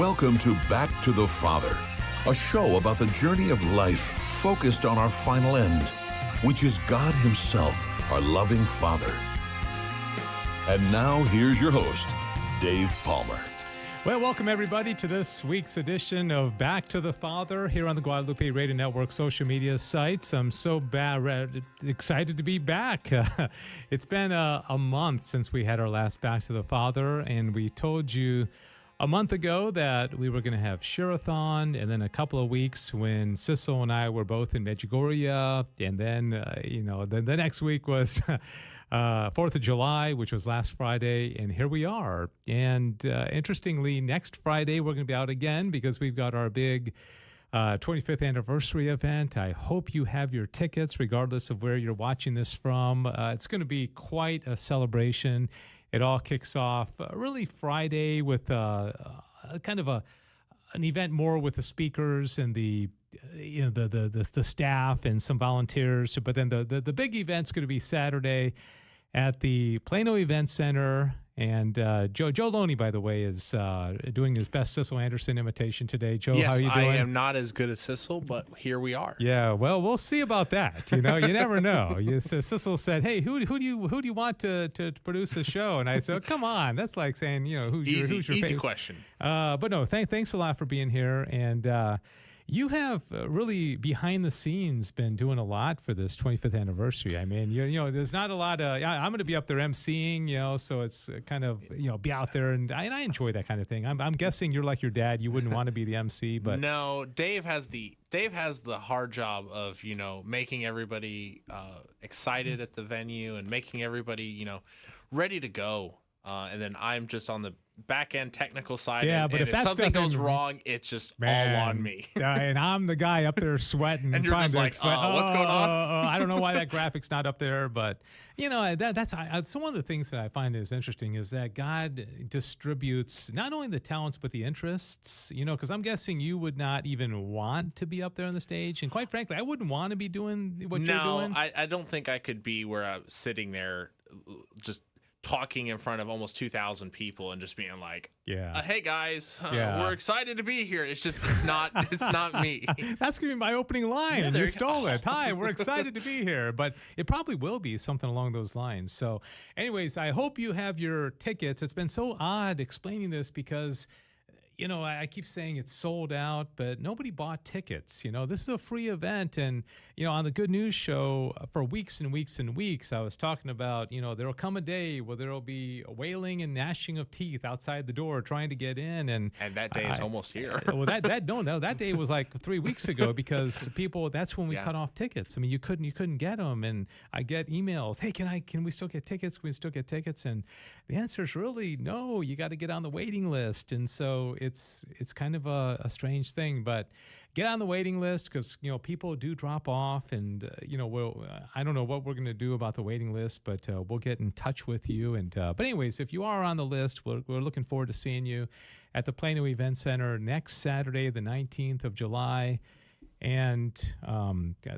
Welcome to Back to the Father, a show about the journey of life focused on our final end, which is God Himself, our loving Father. And now, here's your host, Dave Palmer. Well, welcome everybody to this week's edition of Back to the Father here on the Guadalupe Radio Network social media sites. I'm so excited to be back. It's been a month since we had our last Back to the Father, and we told you a month ago that we were going to have Share-a-thon, and then a couple of weeks when Sissel and I were both in Medjugorje, and then, the next week was 4th of July, which was last Friday, and here we are. And interestingly, next Friday, we're going to be out again because we've got our big 25th anniversary event. I hope you have your tickets, regardless of where you're watching this from. It's going to be quite a celebration. It all kicks off really Friday with kind of an event more with the speakers and the staff and some volunteers. But then the big event's going to be Saturday at the Plano Event Center. And Joe Loney, by the way, is doing his best Sissel Anderson imitation today. Joe, yes, how are you doing? I am not as good as Sissel, but here we are. Yeah, well, we'll see about that. You never know. Sissel said, "Hey, who do you want to produce a show?" And I said, oh, "Come on, that's like saying, who's your easy favorite question." But no, thanks a lot for being here. And you have really behind the scenes been doing a lot for this 25th anniversary. I mean, there's not a lot of. I'm going to be up there emceeing, so it's kind of be out there, and I enjoy that kind of thing. I'm guessing you're like your dad. You wouldn't want to be the MC, but no, Dave has the hard job of making everybody excited at the venue and making everybody ready to go, and then I'm just on the back end technical side. Yeah, and, but and if if something goes in, wr's it's just all on me. And I'm the guy up there sweating and you're trying just to like, explain. what's going on? I don't know why that graphic's not up there, but that's one of the things that I find is interesting is that God distributes not only the talents but the interests. Because I'm guessing you would not even want to be up there on the stage, and quite frankly, I wouldn't want to be doing what you're doing. No, I don't think I could be where I'm sitting there just talking in front of almost 2,000 people and just being like, hey guys, we're excited to be here. It's not me. That's gonna be my opening line. Yeah, You stole it. Hi, we're excited to be here. But it probably will be something along those lines. So anyways, I hope you have your tickets. It's been so odd explaining this because I keep saying it's sold out, but nobody bought tickets. This is a free event. And, on the Good News Show for weeks and weeks and weeks, I was talking about, there'll come a day where there'll be wailing and gnashing of teeth outside the door trying to get in. And that day is almost here. Well, that day was like 3 weeks ago because that's when we cut off tickets. I mean, you couldn't get them. And I get emails, hey, can we still get tickets? Can we still get tickets? And the answer is really no, you got to get on the waiting list. And so it's kind of a strange thing, but get on the waiting list because people do drop off, and I don't know what we're going to do about the waiting list, but we'll get in touch with you. And but anyways, if you are on the list, we're looking forward to seeing you at the Plano Event Center next Saturday, the 19th of July. And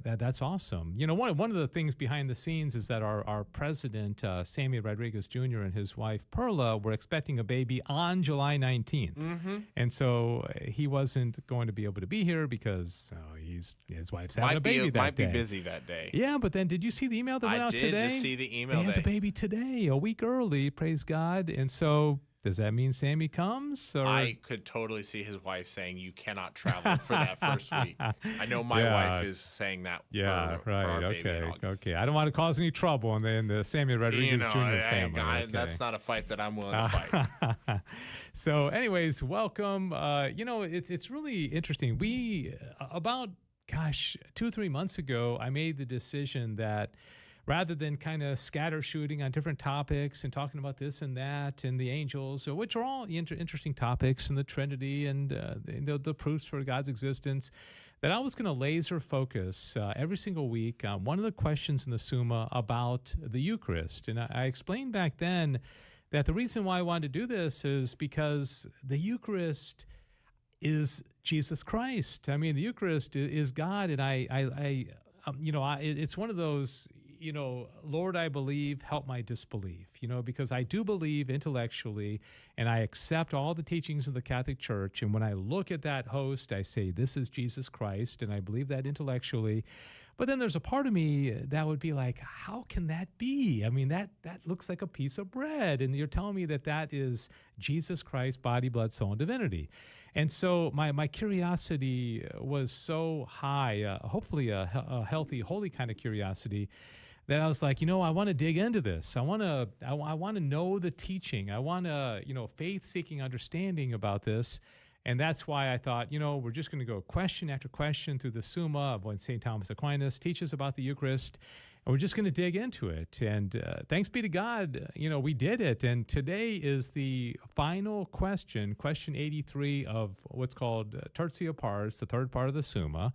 that's awesome. One of the things behind the scenes is that our president, Sammy Rodriguez Jr., and his wife, Perla, were expecting a baby on July 19th. Mm-hmm. And so he wasn't going to be able to be here because his wife's having a baby that day. Might be busy that day. Yeah, but then did you see the email that went out today? I did just see the email. They had the baby today, a week early, praise God. And so does that mean Sammy comes? Or? I could totally see his wife saying, you cannot travel for that first week. I know my wife is saying that for our baby in August. Okay. I don't want to cause any trouble in the Sammy Rodriguez Jr. family. That's not a fight that I'm willing to fight. So anyways, welcome. It's really interesting. We, about, 2 or 3 months ago, I made the decision that rather than kind of scatter shooting on different topics and talking about this and that and the angels, which are all interesting topics, and the Trinity and the proofs for God's existence, that I was going to laser focus every single week on one of the questions in the Summa about the Eucharist. And I explained back then that the reason why I wanted to do this is because the Eucharist is Jesus Christ. I mean, the Eucharist is God, and it's one of those, Lord, I believe, help my disbelief, because I do believe intellectually and I accept all the teachings of the Catholic Church. And when I look at that host, I say, this is Jesus Christ, and I believe that intellectually. But then there's a part of me that would be like, how can that be? I mean, that looks like a piece of bread. And you're telling me that is Jesus Christ, body, blood, soul, and divinity. And so my curiosity was so high, hopefully a healthy, holy kind of curiosity, that I was like, I want to dig into this. I want to know the teaching. I want to, faith-seeking understanding about this. And that's why I thought, we're just going to go question after question through the Summa of when St. Thomas Aquinas teaches about the Eucharist. And we're just going to dig into it. And thanks be to God, we did it. And today is the final question, question 83 of what's called Tertia Pars, the third part of the Summa,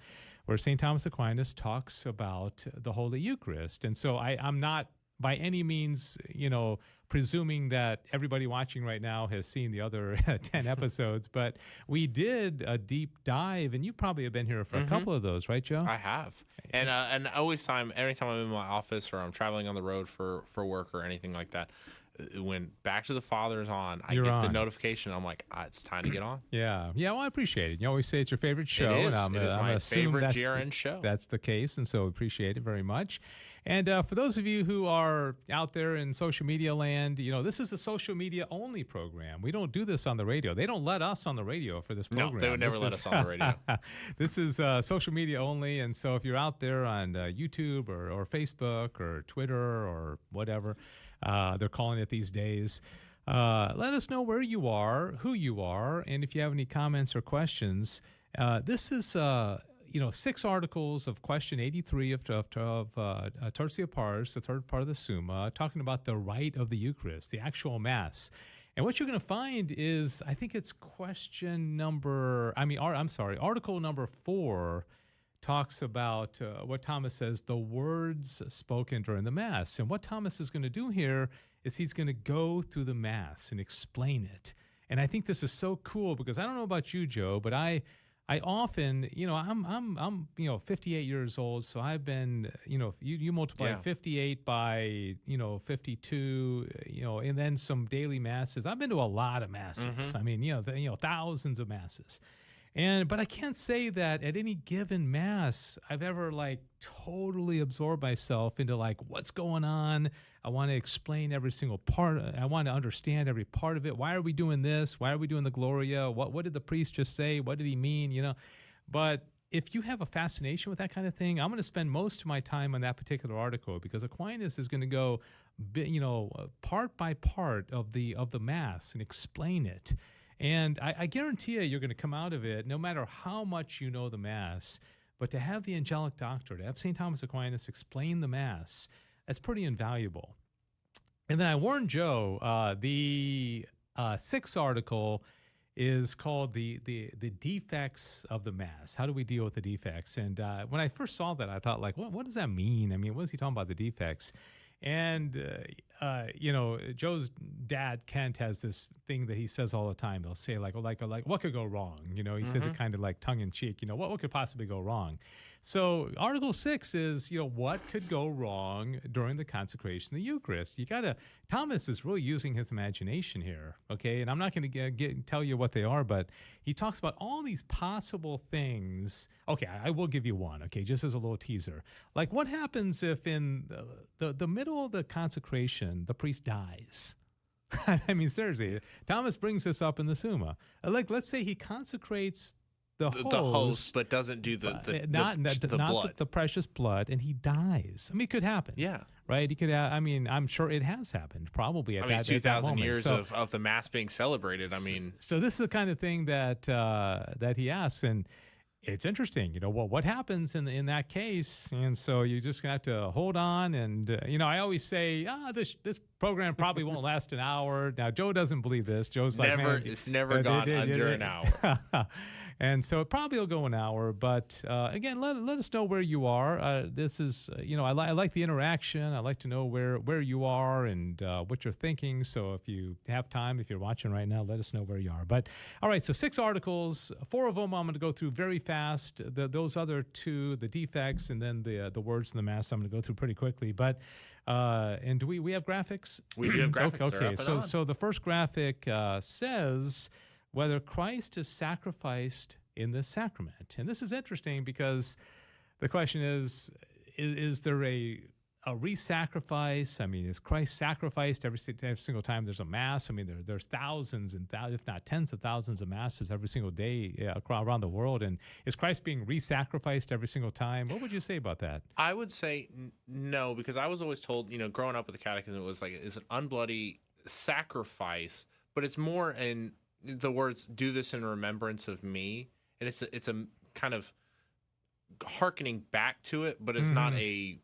where St. Thomas Aquinas talks about the Holy Eucharist. And so I'm not by any means, presuming that everybody watching right now has seen the other 10 episodes, but we did a deep dive, and you probably have been here for a couple of those, right, Joe? I have. And every time I'm in my office or I'm traveling on the road for work or anything like that, when Back to the Father is on, I get the notification. I'm like, it's time to get on. Yeah. Well, I appreciate it. You always say it's your favorite show. It is. And I'm my favorite GRN show. That's the case, and so appreciate it very much. And for those of you who are out there in social media land, this is a social media only program. We don't do this on the radio. They don't let us on the radio for this program. No, they would never let us on the radio. This is social media only, and so if you're out there on YouTube or Facebook or Twitter or whatever they're calling it these days, let us know where you are, who you are, and if you have any comments or questions. This is 6 articles of question 83 of Tertia Pars, the third part of the Summa, talking about the rite of the Eucharist, the actual Mass. And what you're going to find is, I think it's article number 4 talks about what Thomas says, the words spoken during the Mass. And what Thomas is going to do here is he's going to go through the Mass and explain it. And I think this is so cool because I don't know about you, Joe, but I often, I'm 58 years old, so I've been, you multiply 58 by, 52, and then some daily masses. I've been to a lot of masses. I mean, thousands of masses. But I can't say that at any given Mass, I've ever totally absorbed myself into what's going on. I want to explain every single part. I want to understand every part of it. Why are we doing this? Why are we doing the Gloria? What did the priest just say? What did he mean? But if you have a fascination with that kind of thing, I'm going to spend most of my time on that particular article because Aquinas is going to go, part by part of the Mass and explain it. And I guarantee you're going to come out of it, no matter how much you know the Mass, but to have the angelic doctor, to have St. Thomas Aquinas explain the Mass, that's pretty invaluable. And then I warned Joe, the 6th article is called the defects of the Mass. How do we deal with the defects? And when I first saw that, I thought, what does that mean? I mean, what is he talking about, the defects? And, Joe's dad, Kent, has this thing that he says all the time. He'll say what could go wrong? He says it kind of tongue in cheek, what could possibly go wrong? So Article 6 is, what could go wrong during the consecration of the Eucharist? Thomas is really using his imagination here, okay? And I'm not going to tell you what they are, but he talks about all these possible things. Okay, I will give you one, okay, just as a little teaser. What happens if in the middle of the consecration, the priest dies? I mean, seriously, Thomas brings this up in the Summa. Let's say he consecrates the host, but doesn't do the blood, the precious blood, and he dies. I mean, it could happen. Yeah. Right? He could. I'm sure it has happened. Probably. At 2,000 years of the Mass being celebrated. So this is the kind of thing that he asks, and it's interesting. What happens in that case? And so you just have to hold on. And I always say, this program probably won't last an hour. Now Joe doesn't believe this. Joe's it's never gone under an hour. And so it probably will go an hour. But again, let us know where you are. This is, I like the interaction. I like to know where you are and what you're thinking. So if you have time, if you're watching right now, let us know where you are. But all right, so 6 articles, 4 of them I'm going to go through very fast. Those other 2, the defects and then the words in the Mass, I'm going to go through pretty quickly. But and do we have graphics? We do have graphics. Okay. So the first graphic says whether Christ is sacrificed in the sacrament. And this is interesting because the question is there a re-sacrifice? I mean, is Christ sacrificed every single time there's a Mass? I mean, there's thousands and thousands, if not tens of thousands of Masses every single day around the world. And is Christ being re-sacrificed every single time? What would you say about that? I would say no, because I was always told, growing up with the catechism, it was like, it's an unbloody sacrifice, but it's more in the words, do this in remembrance of me. And it's a kind of hearkening back to it, but it's not a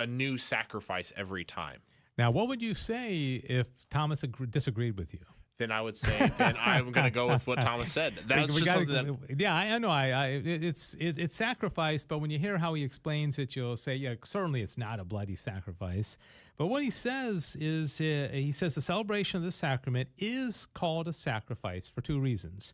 new sacrifice every time. Now, what would you say if Thomas disagreed with you? Then I would say, then I'm going to go with what Thomas said. That's just something that... Yeah, I know. It's sacrifice, but when you hear how he explains it, you'll say, yeah, certainly it's not a bloody sacrifice. But what he says is, he says the celebration of the sacrament is called a sacrifice for 2 reasons.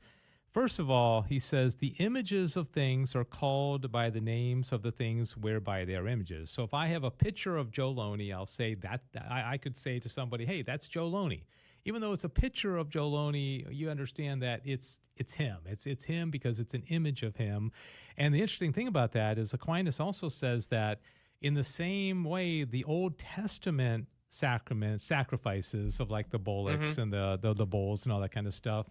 First of all, he says the images of things are called by the names of the things whereby they are images. So if I have a picture of Joe Loney, I'll say that I could say to somebody, hey, that's Joe Loney. Even though it's a picture of Joe Loney, you understand that it's him. It's him because it's an image of him. And the interesting thing about that is Aquinas also says that in the same way, the Old Testament sacrifices of like the bullocks and the bulls and all that kind of stuff,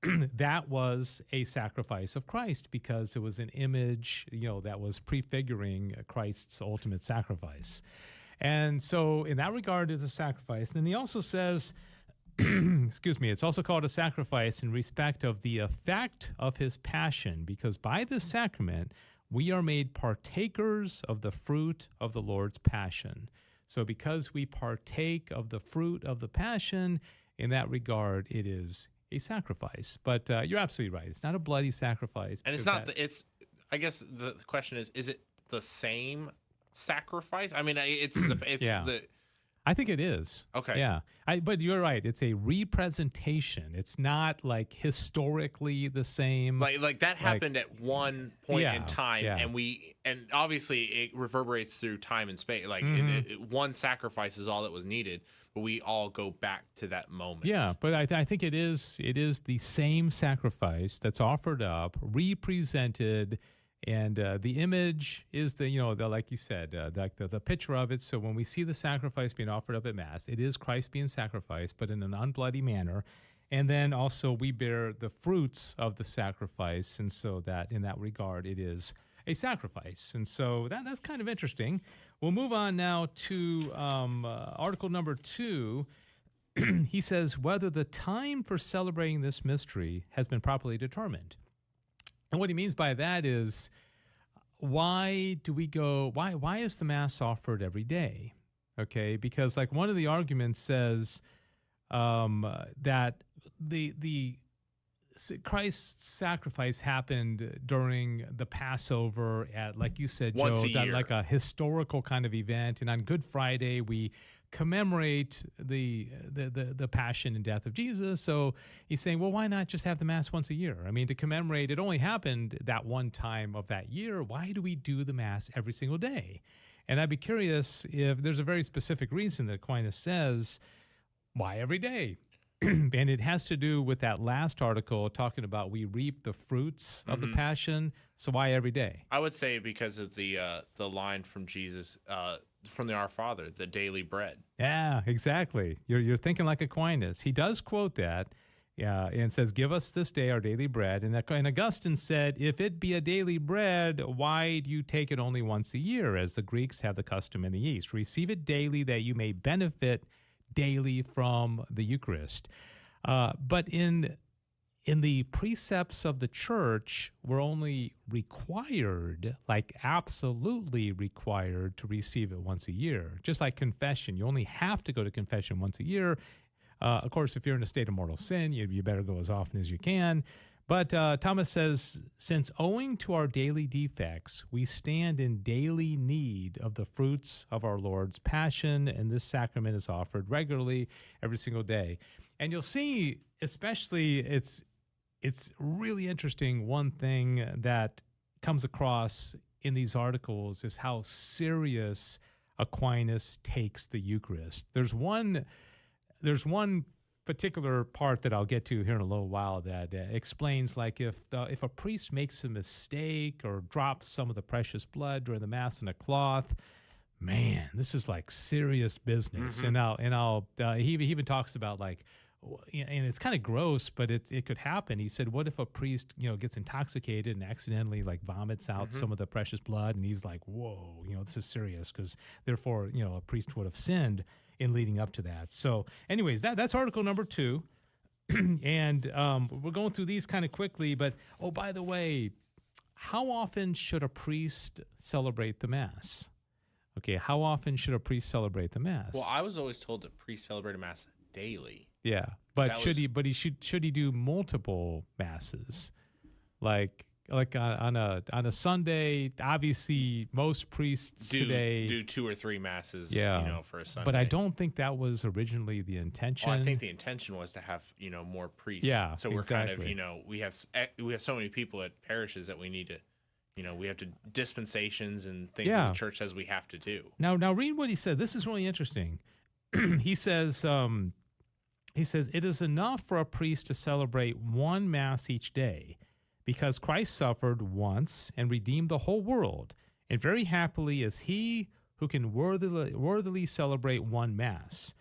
that was a sacrifice of Christ because it was an image, that was prefiguring Christ's ultimate sacrifice. And so in that regard, it's a sacrifice. And then he also says, excuse me, it's also called a sacrifice in respect of the effect of his passion, because by this sacrament, we are made partakers of the fruit of the Lord's passion. So because we partake of the fruit of the passion, in that regard, it is a sacrifice. But you're absolutely right. It's not a bloody sacrifice. And it's not, I guess the question is it the same sacrifice? I mean, I think it is. Okay. Yeah. But you're right. It's a representation. It's not like historically the same. Like that happened at one point in time, and obviously it reverberates through time and space. Like one sacrifice is all that was needed, but we all go back to that moment. Yeah, but I think it is the same sacrifice that's offered up, represented. And the image is like you said, the picture of it. So when we see the sacrifice being offered up at Mass, it is Christ being sacrificed, but in an unbloody manner. And then also we bear the fruits of the sacrifice. And so that in that regard, it is a sacrifice. And so that's kind of interesting. We'll move on now to article number 2. He says whether the time for celebrating this mystery has been properly determined. And what he means by that is, why is the Mass offered every day? Okay, because like one of the arguments says that the Christ's sacrifice happened during the Passover at, like you said, once Joe, a year. Like a historical kind of event. And on Good Friday, we commemorate the passion and death of Jesus. So he's saying, well, why not just have the Mass once a year? I mean, to commemorate, it only happened that one time of that year. Why do we do the Mass every single day? And I'd be curious if there's a very specific reason that Aquinas says, why every day? And it has to do with that last article talking about we reap the fruits of the passion. So why every day? I would say because of the line from Jesus, from the Our Father, the daily bread. Yeah, exactly. You're thinking like Aquinas. He does quote that, and says, "Give us this day our daily bread." And Augustine said, "If it be a daily bread, why do you take it only once a year, as the Greeks have the custom in the East? Receive it daily, that you may benefit daily from the Eucharist." But in the precepts of the Church, we're only required, like absolutely required, to receive it once a year. Just like confession, you only have to go to confession once a year. Of course, if you're in a state of mortal sin, you better go as often as you can. But Thomas says, since owing to our daily defects, we stand in daily need of the fruits of our Lord's passion, and this sacrament is offered regularly every single day. And you'll see, especially, it's really interesting. One thing that comes across in these articles is how serious Aquinas takes the Eucharist. There's one particular part that I'll get to here in a little while that explains, like, if a priest makes a mistake or drops some of the precious blood during the Mass in a cloth, man, this is like serious business. Mm-hmm. He even talks about, like, and it's kind of gross, but it could happen. He said, what if a priest, gets intoxicated and accidentally, like, vomits out some of the precious blood? And he's like, whoa, this is serious, because therefore, a priest would have sinned in leading up to that. So anyways, that's article number 2. And we're going through these kind of quickly, but, oh, by the way, how often should a priest celebrate the Mass? Okay, how often should a priest celebrate the Mass? Well, I was always told that priests celebrate a Mass daily. Yeah, but should he do multiple Masses? Like on a Sunday, obviously most priests today do 2 or 3 Masses, for a Sunday. But I don't think that was originally the intention. Well, I think the intention was to have, more priests. Yeah, so we're exactly. kind of, we have so many people at parishes that we need to, we have to dispensations and things that the church says we have to do. Now read what he said. This is really interesting. He says, it is enough for a priest to celebrate one Mass each day, because Christ suffered once and redeemed the whole world, and very happily is he who can worthily celebrate one Mass.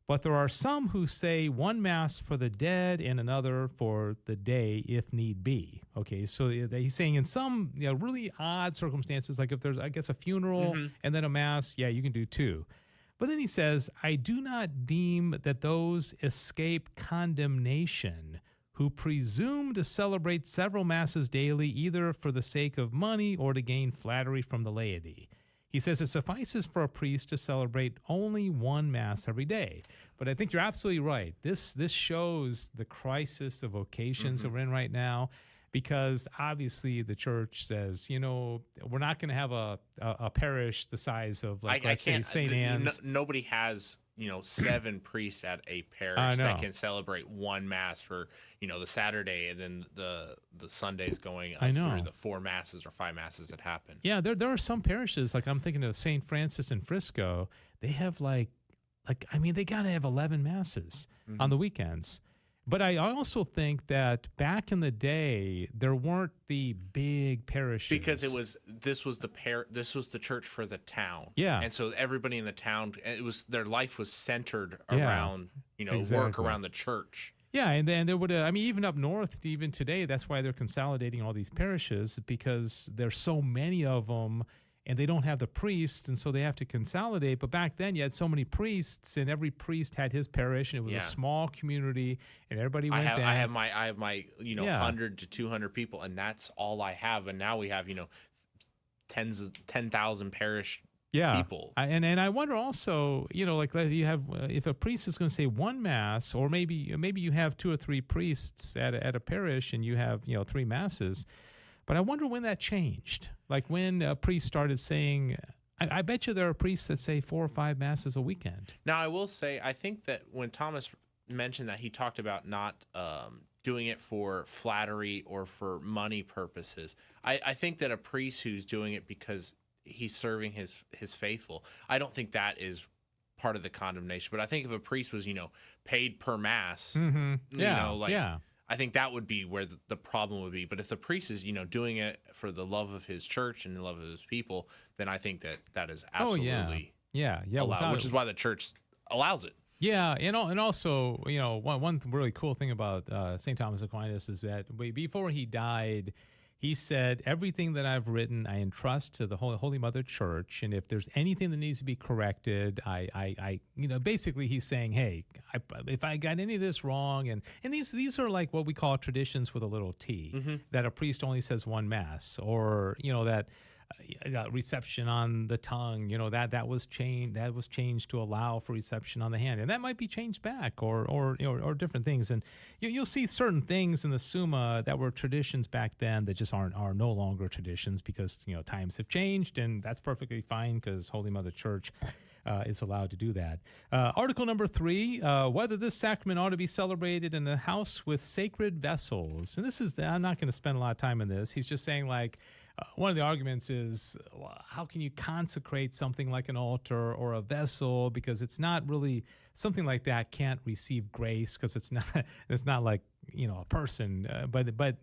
But there are some who say one Mass for the dead and another for the day, if need be. Okay, so he's saying in some really odd circumstances, like if there's, I guess, a funeral and then a Mass, you can do 2. But then he says, I do not deem that those escape condemnation who presume to celebrate several Masses daily, either for the sake of money or to gain flattery from the laity. He says it suffices for a priest to celebrate only one Mass every day. But I think you're absolutely right. This shows the crisis of vocations that we're in right now, because obviously the church says, we're not going to have a parish the size of, like, let's say St. Anne's. Nobody has 7 priests at a parish that can celebrate one Mass for the Saturday, and then the Sundays going up through the 4 Masses or 5 Masses that happen. Yeah, there are some parishes, like I'm thinking of St. Francis in Frisco. They have they gotta have 11 Masses on the weekends. But I also think that back in the day, there weren't the big parishes, because this was the church for the town. Yeah, and so everybody in the town, their life was centered around work around the church. Yeah, and then there would even up north, even today, that's why they're consolidating all these parishes, because there's so many of them. And they don't have the priests, and so they have to consolidate. But back then, you had so many priests, and every priest had his parish, and it was a small community, and everybody went there. I have my 100 to 200 people, and that's all I have. And now we have 10,000 parish people. And I wonder also, like you have, if a priest is going to say one Mass, or maybe you have 2 or 3 priests at a parish, and you have 3 Masses. But I wonder when that changed. Like when a priest started saying, I bet you there are priests that say 4 or 5 Masses a weekend. Now, I will say, I think that when Thomas mentioned that, he talked about not doing it for flattery or for money purposes. I think that a priest who's doing it because he's serving his faithful, I don't think that is part of the condemnation. But I think if a priest was, paid per Mass, I think that would be where the problem would be. But if the priest is, doing it for the love of his church and the love of his people, then I think that is absolutely allowed, which is why the church allows it. Yeah, and also, one really cool thing about St. Thomas Aquinas is that before he died, he said, everything that I've written, I entrust to the Holy Mother Church, and if there's anything that needs to be corrected, I basically he's saying, hey, if I got any of this wrong, and these are like what we call traditions with a little t, that a priest only says one Mass, or, that reception on the tongue, that was changed to allow for reception on the hand, and that might be changed back, or different things. And you'll see certain things in the Summa that were traditions back then that just are no longer traditions, because times have changed, and that's perfectly fine, because Holy Mother Church is allowed to do that. Article number 3, whether this sacrament ought to be celebrated in a house with sacred vessels. And this is, I'm not going to spend a lot of time on this. He's just saying, like, one of the arguments is, well, how can you consecrate something like an altar or a vessel, because it's not really, something like that can't receive grace, because it's not like a person. But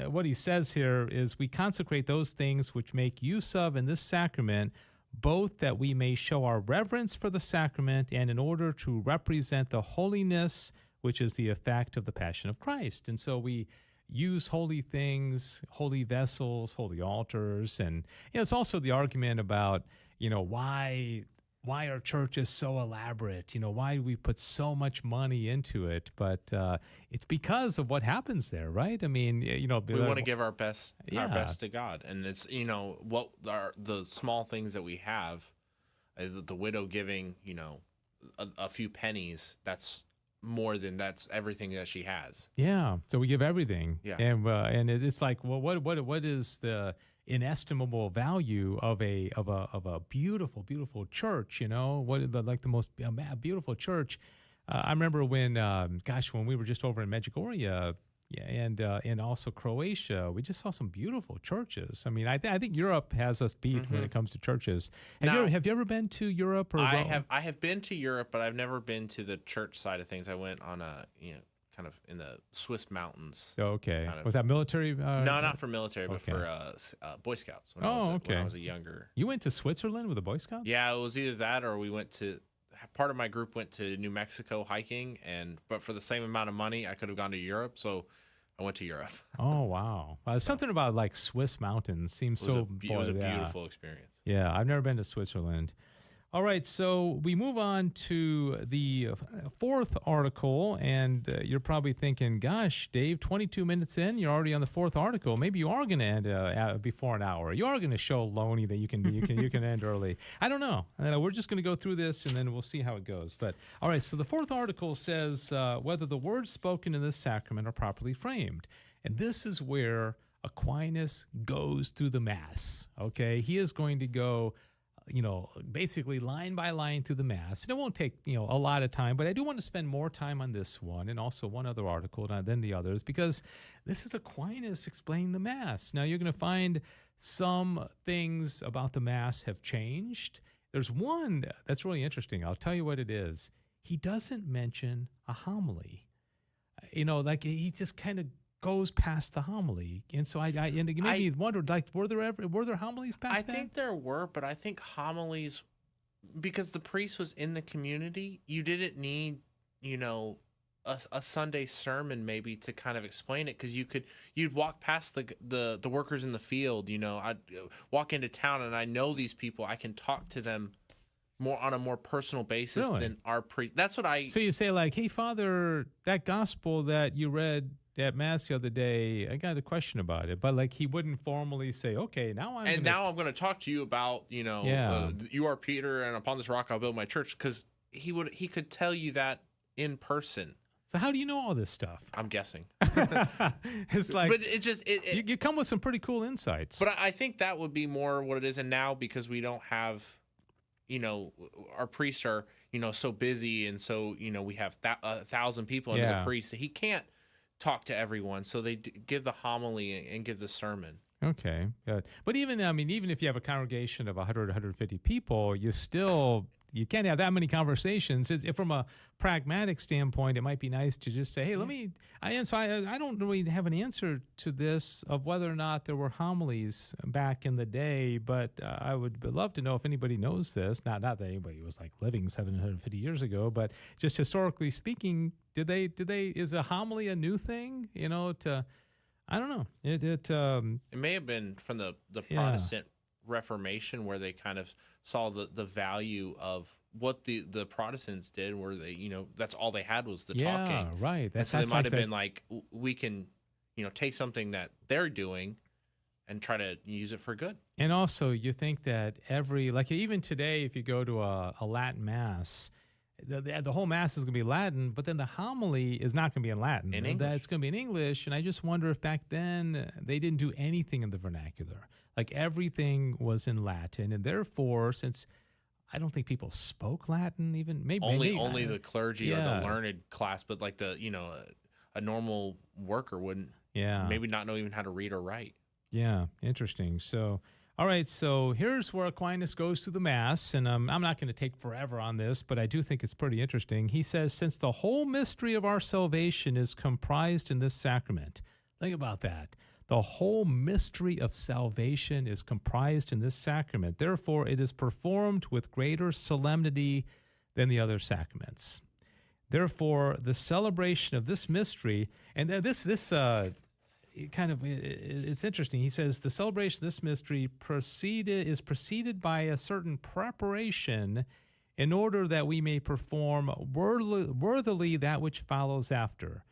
what he says here is, we consecrate those things which make use of in this sacrament, both that we may show our reverence for the sacrament, and in order to represent the holiness which is the effect of the Passion of Christ. And so we use holy things, holy vessels, holy altars. And it's also the argument about why our church is so elaborate, why do we put so much money into it? But it's because of what happens there, right? I mean, we want to give our best to God, and it's what are the small things that we have, the widow giving a few pennies, that's everything that she has. Yeah, so we give everything. Yeah, and it's like, well, what is the inestimable value of a beautiful church? What is the most beautiful church? I remember when we were just over in Medjugorje, and also Croatia, we just saw some beautiful churches. I mean, I think Europe has us beat when it comes to churches. Have you ever been to Europe? Or I have been to Europe, but I've never been to the church side of things. I went on a kind of in the Swiss mountains. Oh, okay. Was that military? No, not for military, but for Boy Scouts. When I was a younger. You went to Switzerland with the Boy Scouts? Yeah, it was either that, or we went to. Part of my group went to New Mexico hiking, but for the same amount of money, I could have gone to Europe. So I went to Europe. Oh, wow. Something about like Swiss mountains seems it was a beautiful experience. Yeah, I've never been to Switzerland. All right, so we move on to the 4th article, and you're probably thinking, gosh, Dave, 22 minutes in, you're already on the 4th article. Maybe you are going to end before an hour. You are going to show Loney that you can end early. I don't know. We're just going to go through this, and then we'll see how it goes. But all right, so the 4th article says whether the words spoken in this sacrament are properly framed. And this is where Aquinas goes through the Mass, okay? He is going to go basically line by line through the Mass. And it won't take, a lot of time, but I do want to spend more time on this one and also one other article than the others, because this is Aquinas explaining the Mass. Now, you're going to find some things about the Mass have changed. There's one that's really interesting. I'll tell you what it is. He doesn't mention a homily. Like he just kind of goes past the homily, and so it made me wonder, like, were there homilies back then? I think there were, but I think homilies, because the priest was in the community, you didn't need a Sunday sermon maybe to kind of explain it, because you'd walk past the workers in the field. I'd walk into town and I know these people, I can talk to them more on a more personal basis than our priest. That's what I. So you say, like, hey, Father, that gospel that you read at Mass the other day, I got a question about it, but like he wouldn't formally say, okay, now I'm going to talk to you about, you are Peter, and upon this rock I'll build my church, because he could tell you that in person. So how do you know all this stuff? I'm guessing. It's like, but it just you come with some pretty cool insights. But I think that would be more what it is, and now because we don't have, our priests are so busy, and so we have 1,000 people under the priest, so he can't talk to everyone, so they give the homily and give the sermon. Okay, good. But even if you have a congregation of 100, 150 people, you can't have that many conversations. From a pragmatic standpoint, it might be nice to just say, hey, I don't really have an answer to this of whether or not there were homilies back in the day, but I would love to know if anybody knows this. Not that anybody was like living 750 years ago, but just historically speaking, is a homily a new thing? I don't know. It may have been from the Protestant Reformation, where they kind of saw the value of what the Protestants did, where they that's all they had was the talking. Right. So they might have been like, we can take something that they're doing and try to use it for good. And also, you think that even today, if you go to a Latin Mass, the whole Mass is going to be Latin, but then the homily is not going to be in Latin. In English. It's going to be in English. And I just wonder if back then they didn't do anything in the vernacular. Like everything was in Latin. And therefore, since I don't think people spoke Latin even, maybe Only the clergy or the learned class, but like a normal worker wouldn't maybe not know even how to read or write. Yeah, interesting. So, all right, so here's where Aquinas goes through the Mass, and I'm not going to take forever on this, but I do think it's pretty interesting. He says, since the whole mystery of our salvation is comprised in this sacrament, think about that. The whole mystery of salvation is comprised in this sacrament. Therefore, it is performed with greater solemnity than the other sacraments. Therefore, the celebration of this mystery, and it's interesting. He says the celebration of this mystery is preceded by a certain preparation in order that we may perform worthily that which follows after.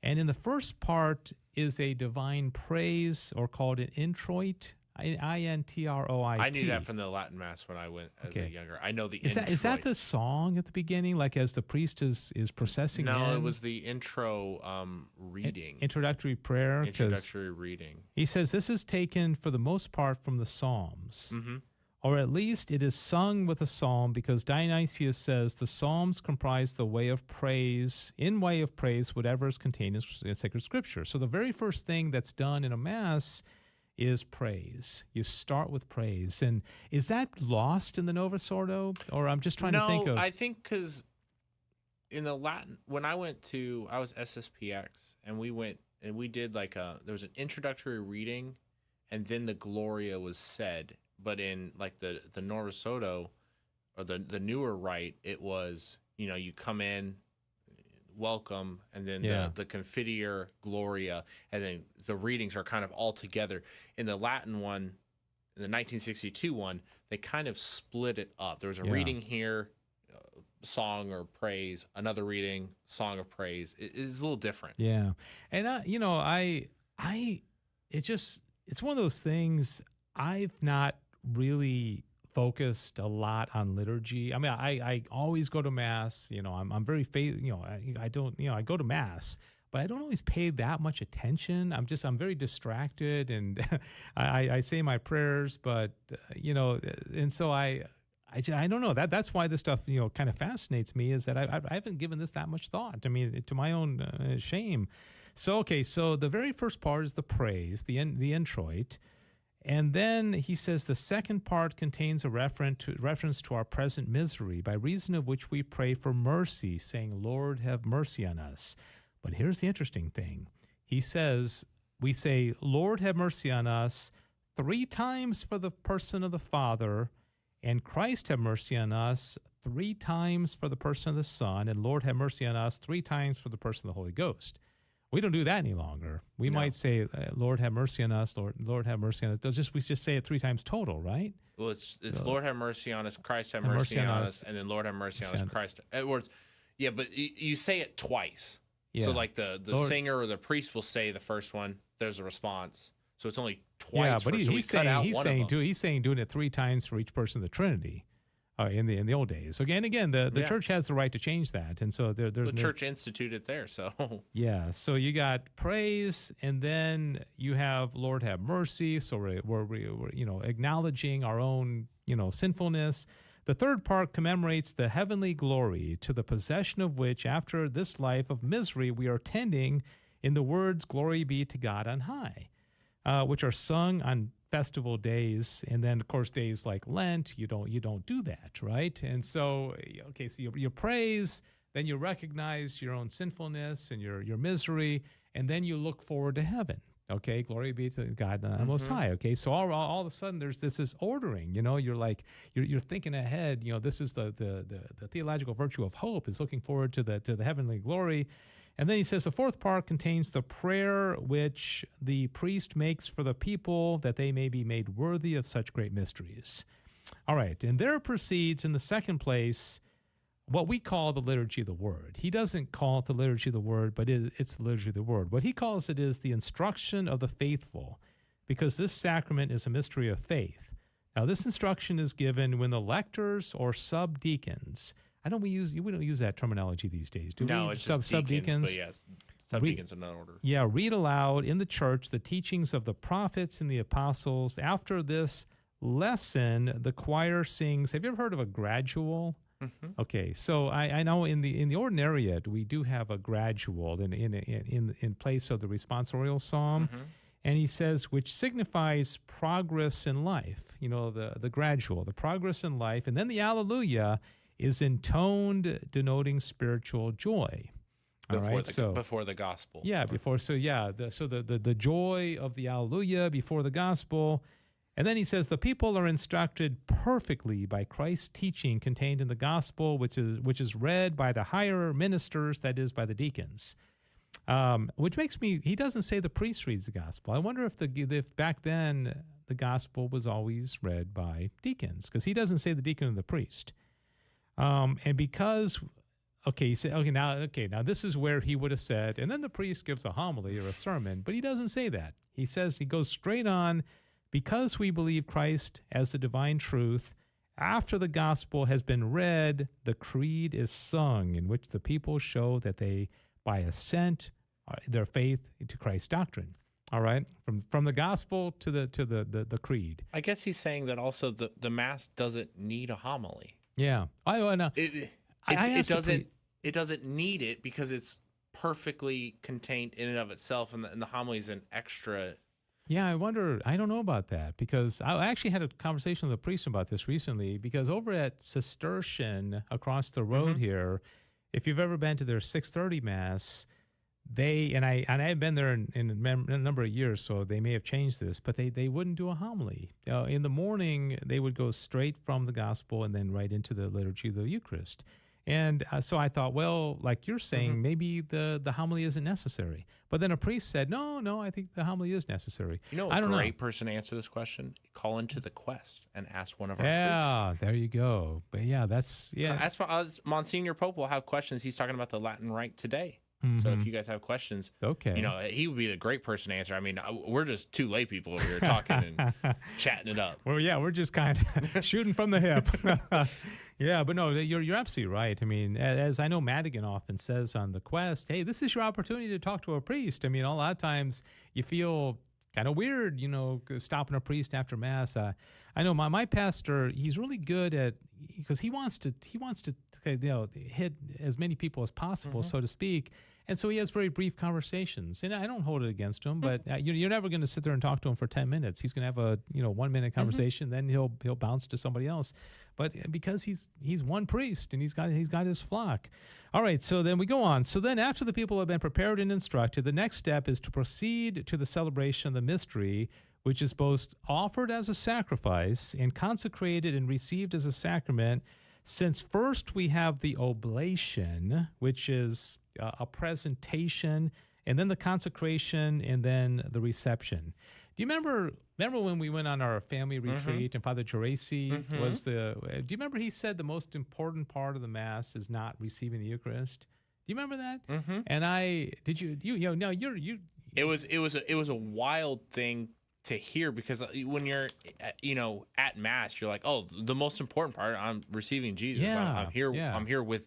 And in the first part is a divine praise, or called an introit, I-N-T-R-O-I-T. I knew that from the Latin Mass when I went as a younger. I know the introit. Is that the song at the beginning, like as the priest is processing? No, it was the intro reading. Introductory prayer. Introductory reading. He says this is taken for the most part from the Psalms. Mm-hmm. Or at least it is sung with a psalm, because Dionysius says the Psalms comprise the way of praise, whatever is contained in sacred scripture. So the very first thing that's done in a Mass is praise. You start with praise. And is that lost in the Novus Ordo? Or I'm just trying to think of... No, I think because in the Latin, when I was SSPX, and we did there was an introductory reading, and then the Gloria was said. But in like the Novus Ordo, or the newer rite, it was, you come in, welcome, and then the Confiteor, Gloria, and then the readings are kind of all together. In the Latin one, in the 1962 one, they kind of split it up. There was a reading here, song or praise, another reading, song of praise. It's a little different. Yeah. And, it's one of those things. I've not really focused a lot on liturgy. I mean, I always go to Mass. I'm very faithful. I go to Mass, but I don't always pay that much attention. I'm very distracted, and I say my prayers, but and so I don't know. That's why this stuff kind of fascinates me, is that I haven't given this that much thought. I mean, to my own shame. So the very first part is the praise, the introit. And then he says the second part contains a reference to our present misery, by reason of which we pray for mercy, saying, Lord, have mercy on us. But here's the interesting thing. He says, we say, Lord, have mercy on us 3 times for the person of the Father, and Christ have mercy on us 3 times for the person of the Son, and Lord, have mercy on us 3 times for the person of the Holy Ghost. We don't do that any longer. We might say, Lord, have mercy on us, Lord, have mercy on us. We just say it 3 times total, right? Well, it's Lord, have mercy on us, Christ, have mercy on us, and then Lord, have mercy on us, Christ. But you say it twice. Yeah. So like the singer or the priest will say the first one, there's a response. So it's only twice. Yeah, but he's saying doing it 3 times for each person of the Trinity. In the old days. Again, the church has the right to change that, and so there's the church instituted there. So so you got praise, and then you have Lord have mercy. So we're acknowledging our own sinfulness. The third part commemorates the heavenly glory, to the possession of which after this life of misery we are tending in the words "Glory be to God on high," which are sung on festival days. And then of course days like Lent, you don't do that, right? And so so you praise, then you recognize your own sinfulness and your misery, and then you look forward to heaven. Glory be to God Most High. So all of a sudden there's this ordering. You're thinking ahead. This is the theological virtue of hope, is looking forward to the heavenly glory. And then he says the fourth part contains the prayer which the priest makes for the people, that they may be made worthy of such great mysteries. All right, and there proceeds in the second place what we call the liturgy of the Word. He doesn't call it the liturgy of the Word, but it's the liturgy of the Word. What he calls it is the instruction of the faithful, because this sacrament is a mystery of faith. Now, this instruction is given when the lectors or subdeacons, we don't use that terminology these days, do we? No, it's just deacons, but yes, subdeacons in that order. Yeah, read aloud in the church the teachings of the prophets and the apostles. After this lesson, the choir sings. Have you ever heard of a gradual? Mm-hmm. Okay, so I know in the ordinariate we do have a gradual in place of the responsorial psalm. Mm-hmm. And he says, which signifies progress in life, the gradual, the progress in life. And then the Alleluia is intoned, denoting spiritual joy. Before the gospel. Yeah, the joy of the Alleluia before the gospel. And then he says, the people are instructed perfectly by Christ's teaching contained in the gospel, which is read by the higher ministers, that is, by the deacons. Which makes me, he doesn't say the priest reads the gospel. I wonder if back then the gospel was always read by deacons, because he doesn't say the deacon and the priest. And because, he said, now this is where he would have said, and then the priest gives a homily or a sermon, but he doesn't say that. He goes straight on, because we believe Christ as the divine truth, after the gospel has been read, the creed is sung, in which the people show that they, by assent, their faith to Christ's doctrine. All right, from the gospel to the creed. I guess he's saying that also the Mass doesn't need a homily. Yeah, I know. It doesn't need it because it's perfectly contained in and of itself, and the homily is an extra. Yeah, I don't know about that, because I actually had a conversation with a priest about this recently, because over at Cistercian across the road mm-hmm. here, if you've ever been to their 6:30 Mass, I've been there in a number of years, so they may have changed this, but they wouldn't do a homily. In the morning, they would go straight from the gospel and then right into the liturgy of the Eucharist. And so I thought, well, like you're saying, mm-hmm. maybe the homily isn't necessary. But then a priest said, no, I think the homily is necessary. A great person to answer this question? Call into the Quest and ask one of our priests. Yeah, there you go. But Ask Monsignor Pope will have questions. He's talking about the Latin Rite today. Mm-hmm. So if you guys have questions, okay, he would be the great person to answer. I mean, we're just two lay people over here talking and chatting it up. Well, yeah, we're just kind of shooting from the hip. Yeah, but no, you're absolutely right. I mean, as I know Madigan often says on the Quest, hey, this is your opportunity to talk to a priest. I mean, a lot of times you feel kind of weird, stopping a priest after Mass. I know my pastor, he's really good at, because he wants to hit as many people as possible, mm-hmm. so to speak. And so he has very brief conversations, and I don't hold it against him, but you're never going to sit there and talk to him for 10 minutes. He's going to have a 1 minute conversation, mm-hmm. then he'll bounce to somebody else. But because he's one priest and he's got his flock. All right, so then we go on. So then after the people have been prepared and instructed, the next step is to proceed to the celebration of the mystery, which is both offered as a sacrifice and consecrated and received as a sacrament, since first we have the oblation, which is a presentation, and then the consecration, and then the reception. Do you remember when we went on our family retreat, mm-hmm. and Father Geraci mm-hmm. was do you remember he said the most important part of the Mass is not receiving the Eucharist? Do you remember that? Mm-hmm. And It was a wild thing to hear, because when you're at Mass, you're like, oh, the most important part, I'm receiving Jesus. Yeah, I'm here with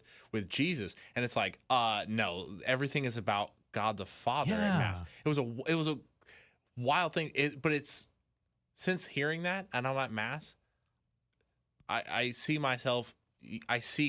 Jesus, and it's like, no, everything is about God the Father at Mass. It was a wild thing, but it's, since hearing that and I'm at Mass, I see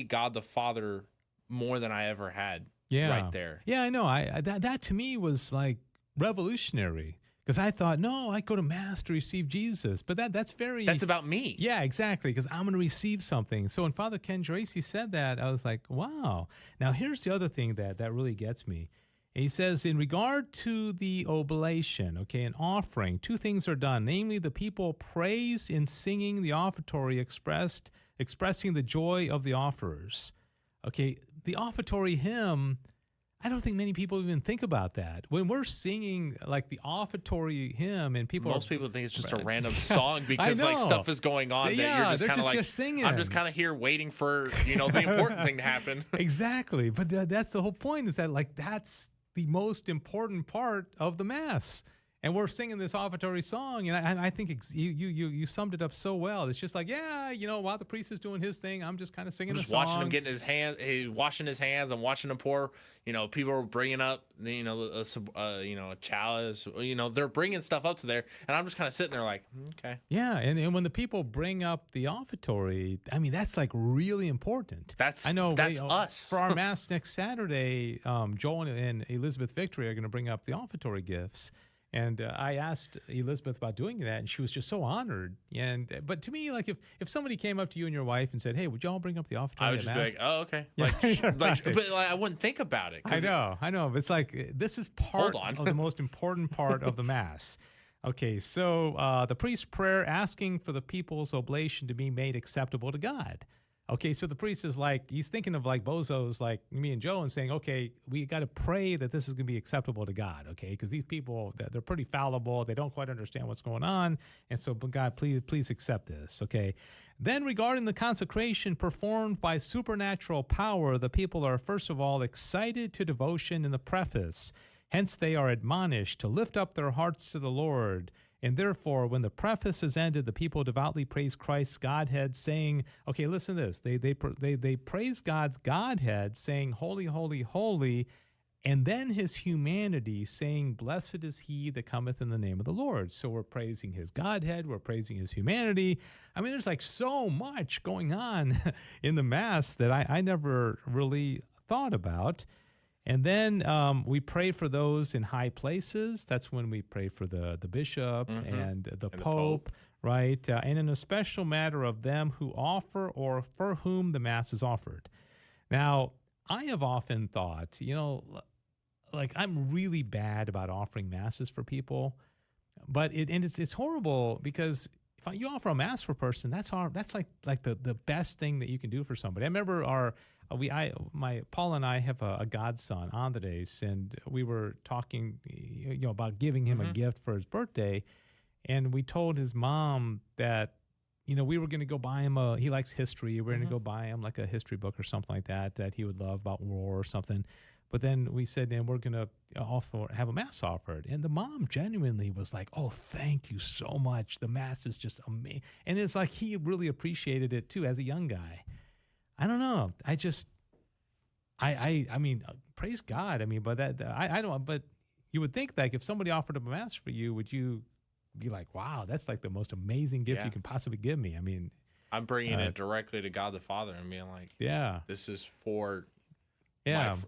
God the Father more than I ever had. Right there. Yeah, I know. That to me was like revolutionary. Because I thought, no, I go to Mass to receive Jesus. But that's about me. Yeah, exactly, because I'm going to receive something. So when Father Ken Geraci said that, I was like, wow. Now, here's the other thing that really gets me. He says, in regard to the oblation, an offering, two things are done. Namely, the people praise in singing the offertory expressing the joy of the offerers. The offertory hymn, I don't think many people even think about that. When we're singing like the offertory hymn, and most people think it's just a random song because like stuff is going on. Yeah, that you're just kind of singing. I'm just kind of here waiting for the important thing to happen. Exactly, but that's the whole point. Is that like that's the most important part of the Mass, and we're singing this offertory song, and I think you summed it up so well. It's just like, yeah, while the priest is doing his thing, I'm just kind of singing I'm the just song. watching him getting his hands, washing his hands. I'm watching him pour. People are bringing up, a chalice. They're bringing stuff up to there, and I'm just kind of sitting there like, okay. Yeah, and when the people bring up the offertory, I mean, that's like really important. That's us. For our Mass next Saturday, Joel and Elizabeth Victory are going to bring up the offertory gifts. And I asked Elizabeth about doing that, and she was just so honored. But to me, like if somebody came up to you and your wife and said, "Hey, would y'all bring up the offertory?" I would just be like, "Oh, okay." But I wouldn't think about it. I know. But it's like this is part of the most important part of the Mass. Okay, so the priest's prayer asking for the people's oblation to be made acceptable to God. Okay, so the priest is like, he's thinking of like bozos like me and Joe and saying, okay, we got to pray that this is going to be acceptable to God, okay? Because these people, they're pretty fallible. They don't quite understand what's going on. And so, but God, please accept this, okay? Then regarding the consecration performed by supernatural power, the people are first of all excited to devotion in the preface. Hence they are admonished to lift up their hearts to the Lord. And therefore, when the preface is ended, the people devoutly praise Christ's Godhead, saying, okay, listen to this. They praise God's Godhead, saying, holy, holy, holy, and then his humanity, saying, blessed is he that cometh in the name of the Lord. So we're praising his Godhead, we're praising his humanity. I mean, there's like so much going on in the Mass that I never really thought about. And then we pray for those in high places. That's when we pray for the bishop and the Pope, right? And in a special matter of them who offer or for whom the Mass is offered. Now, I have often thought, like I'm really bad about offering Masses for people, but it's horrible because if you offer a Mass for a person, that's like the best thing that you can do for somebody. I remember Paul and I have a godson, Andres, and we were talking, about giving him a gift for his birthday, and we told his mom that, we were going to go buy him he likes history. We're going to go buy him like a history book or something like that he would love about war or something. But then we said, and we're going to also have a Mass offered. And the mom genuinely was like, oh, thank you so much. The Mass is just amazing. And it's like he really appreciated it too as a young guy. I don't know. I mean, praise God. I mean, but I don't. But you would think that if somebody offered up a Mass for you, would you be like, wow, that's like the most amazing gift you can possibly give me? I mean, I'm bringing it directly to God the Father and being like, this is for.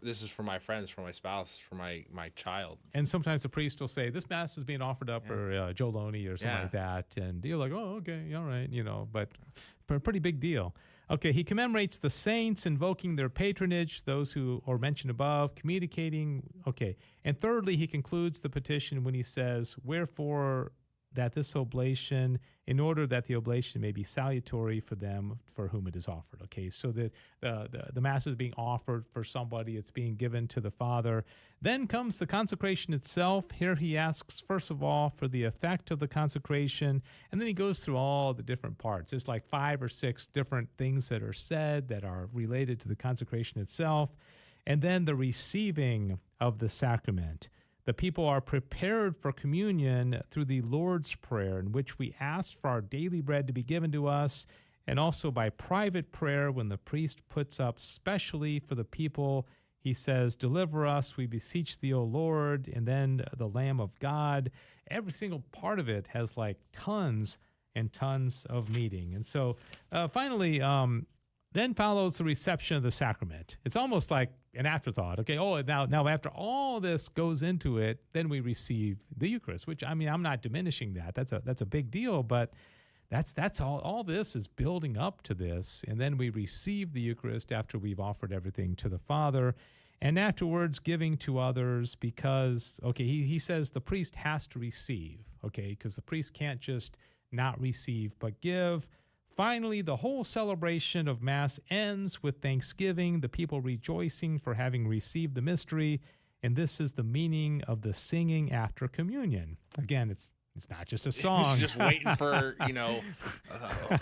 This is for my friends, for my spouse, for my child. And sometimes the priest will say, this Mass is being offered up for Joe Loney or something like that. And you're like, oh, okay, all right, but a pretty big deal. Okay, he commemorates the saints, invoking their patronage, those who are mentioned above, communicating. Okay, and thirdly, he concludes the petition when he says, wherefore that this oblation, in order that the oblation may be salutary for them for whom it is offered. Okay, so the Mass is being offered for somebody, it's being given to the Father. Then comes the consecration itself. Here he asks, first of all, for the effect of the consecration, and then he goes through all the different parts. There's like 5 or 6 different things that are said that are related to the consecration itself, and then the receiving of the sacrament. The people are prepared for communion through the Lord's Prayer, in which we ask for our daily bread to be given to us, and also by private prayer when the priest puts up specially for the people. He says, deliver us, we beseech thee, O Lord, and then the Lamb of God. Every single part of it has like tons and tons of meaning. And so finally, then follows the reception of the sacrament. It's almost like an afterthought. Okay, now after all this goes into it, then we receive the Eucharist, which, I mean, I'm not diminishing that. That's a big deal, but that's all this is building up to this. And then we receive the Eucharist after we've offered everything to the Father, and afterwards giving to others because, okay, he says the priest has to receive, okay, because the priest can't just not receive but give. Finally, the whole celebration of Mass ends with thanksgiving, the people rejoicing for having received the mystery, and this is the meaning of the singing after communion. Again, it's It's not just a song. He's just waiting for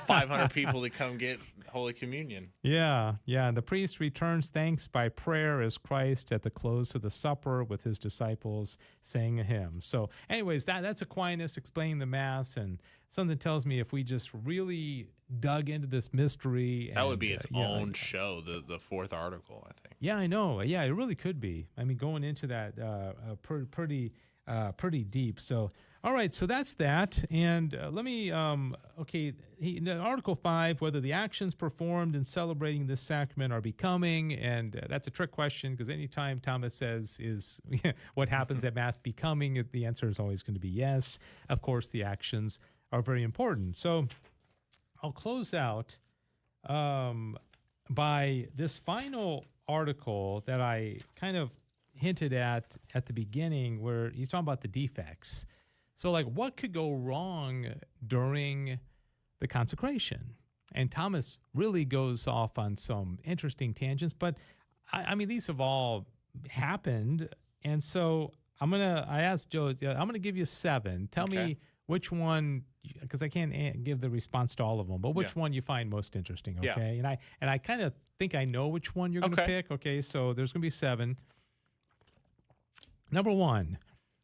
500 people to come get Holy Communion. Yeah. And the priest returns thanks by prayer as Christ at the close of the supper with his disciples sang a hymn. So anyways, that's Aquinas explaining the Mass, and something tells me if we just really dug into this mystery. That would be its own show, the fourth article, I think. Yeah, I know. Yeah, it really could be. I mean, going into that pretty deep. So, all right, so that's that. And let me, Article 5, whether the actions performed in celebrating this sacrament are becoming, and that's a trick question, because anytime Thomas says is what happens at Mass becoming, the answer is always going to be yes. Of course, the actions are very important. So I'll close out by this final article that I kind of hinted at the beginning, where he's talking about the defects. So, like, what could go wrong during the consecration? And Thomas really goes off on some interesting tangents, but I mean, these have all happened. And so I asked Joe, I'm going to give you 7. Tell me which one, because I can't give the response to all of them, but which one you find most interesting, okay? Yeah. And I kind of think I know which one you're going to pick, okay? So there's going to be 7. Number 1,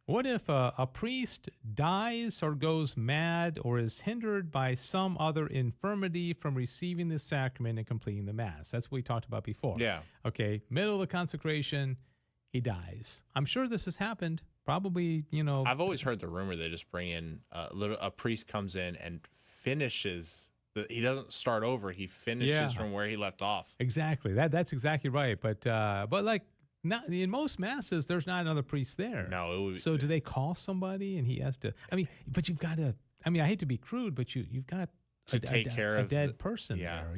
what if a priest dies or goes mad or is hindered by some other infirmity from receiving the sacrament and completing the Mass? That's what we talked about before. Yeah. Okay, middle of the consecration, he dies. I'm sure this has happened. Probably, I've always heard the rumor they just bring in a priest comes in and finishes. He doesn't start over. He finishes from where he left off. Exactly. That's exactly right. But like, not in most Masses, there's not another priest there. No. It would, so do they call somebody and he has to? I mean, but you've got to. I mean, I hate to be crude, but you've got to take care of a dead person there.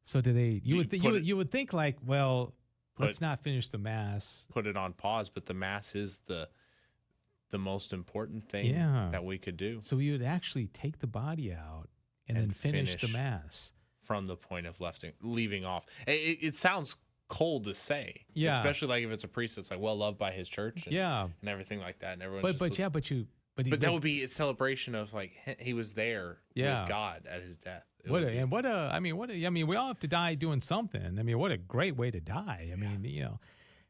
So do they? You would think like, well, let's not finish the Mass. Put it on pause, but the Mass is the most important thing that we could do. So we would actually take the body out and then finish the Mass from the point of leaving off. It sounds cold to say, especially like if it's a priest that's like well loved by his church, and everything like that, and everyone. But that would be a celebration of like he was there with God at his death. I mean, we all have to die doing something. I mean, what a great way to die. I mean,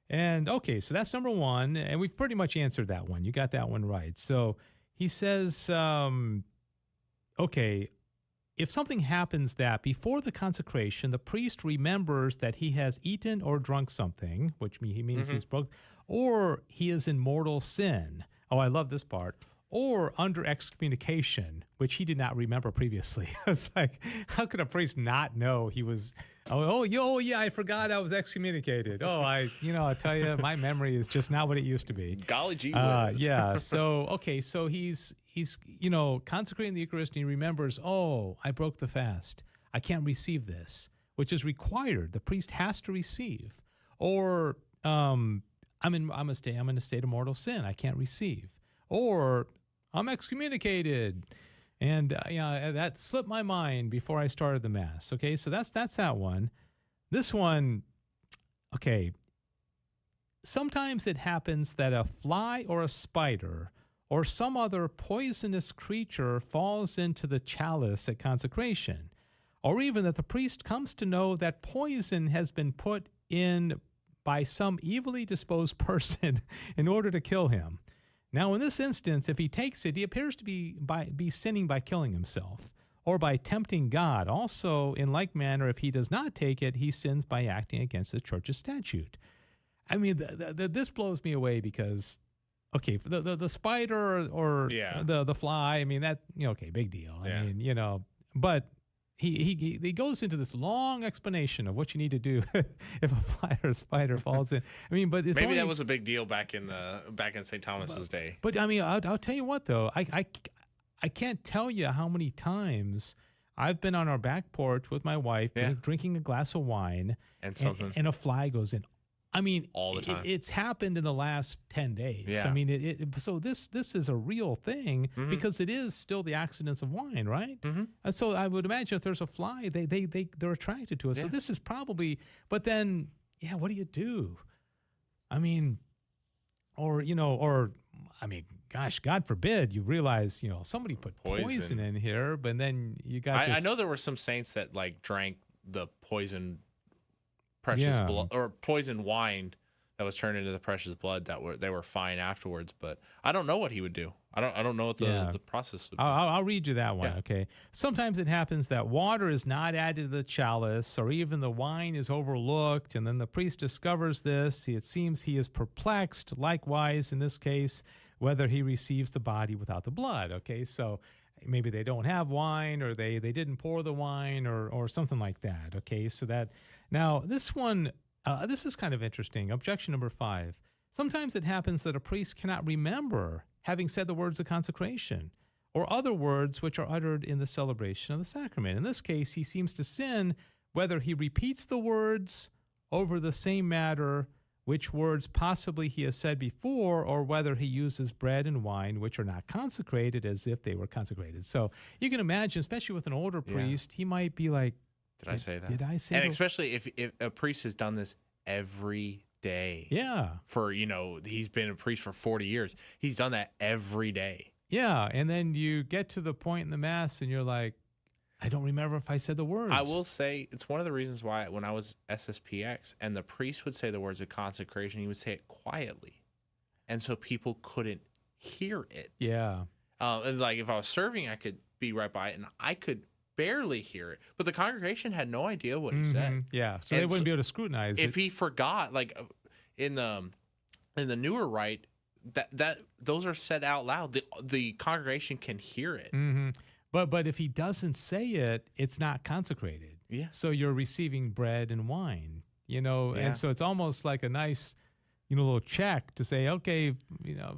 and okay, so that's number 1, and we've pretty much answered that one. You got that one right. So he says, okay. If something happens that before the consecration, the priest remembers that he has eaten or drunk something, which he means he's broke, or he is in mortal sin. Oh, I love this part. Or under excommunication, which he did not remember previously. It's like, how could a priest not know he was? I forgot I was excommunicated. I tell you, my memory is just not what it used to be. Golly gee whiz. Yeah. So okay, so he's consecrating the Eucharist, and he remembers, I broke the fast. I can't receive this, which is required. The priest has to receive. Or I'm in a state of mortal sin. I can't receive. Or I'm excommunicated, and that slipped my mind before I started the Mass. Okay, so that's that one. This one, okay. Sometimes it happens that a fly or a spider or some other poisonous creature falls into the chalice at consecration, or even that the priest comes to know that poison has been put in by some evilly disposed person in order to kill him. Now, in this instance, if he takes it, he appears to be sinning by killing himself or by tempting God. Also, in like manner, if he does not take it, he sins by acting against the church's statute. I mean, this blows me away because, okay, the spider or the fly, I mean, that, big deal. I mean, but he goes into this long explanation of what you need to do if a fly or a spider falls in. I mean, but it's maybe that was a big deal back in St. Thomas's day. But I mean, I'll tell you what though, I can't tell you how many times I've been on our back porch with my wife drinking a glass of wine, and a fly goes in. I mean, all the time. It's happened in the last 10 days. Yeah. I mean, so this is a real thing because it is still the accidents of wine, right? And so I would imagine if there's a fly, they're attracted to it. Yeah. So this is probably, but then, what do you do? I mean, or I mean, gosh, God forbid you realize, somebody put poison in here, but then you got I know there were some saints that like drank the poison precious Yeah. blood or poison wine that was turned into the precious blood they were fine afterwards, but I don't know what he would do. I don't know what the process would be. I'll read you that one, Yeah. okay? Sometimes it happens that water is not added to the chalice, or even the wine is overlooked, and then the priest discovers this. It seems he is perplexed. Likewise, in this case, whether he receives the body without the blood, okay? So maybe they don't have wine, or they didn't pour the wine, or something like that, okay? So that, now this one, this is kind of interesting. Objection number 5. Sometimes it happens that a priest cannot remember having said the words of consecration or other words which are uttered in the celebration of the sacrament. In this case, he seems to sin whether he repeats the words over the same matter, which words possibly he has said before, or whether he uses bread and wine which are not consecrated as if they were consecrated. So you can imagine, especially with an older priest, he might be like, Did I say that? Did I say And the-" especially if a priest has done this every day. Yeah. For, he's been a priest for 40 years. He's done that every day. Yeah. And then you get to the point in the Mass and you're like, I don't remember if I said the words. I will say it's one of the reasons why when I was SSPX and the priest would say the words of consecration, he would say it quietly. And so people couldn't hear it. Yeah. And like if I was serving, I could be right by it and I could barely hear it. But the congregation had no idea what he said. Yeah. So they wouldn't be able to scrutinize if it. he forgot, like in the newer rite, that those are said out loud. The congregation can hear it. But if he doesn't say it, it's not consecrated. Yeah. So you're receiving bread and wine, and so it's almost like a nice, little check to say, okay,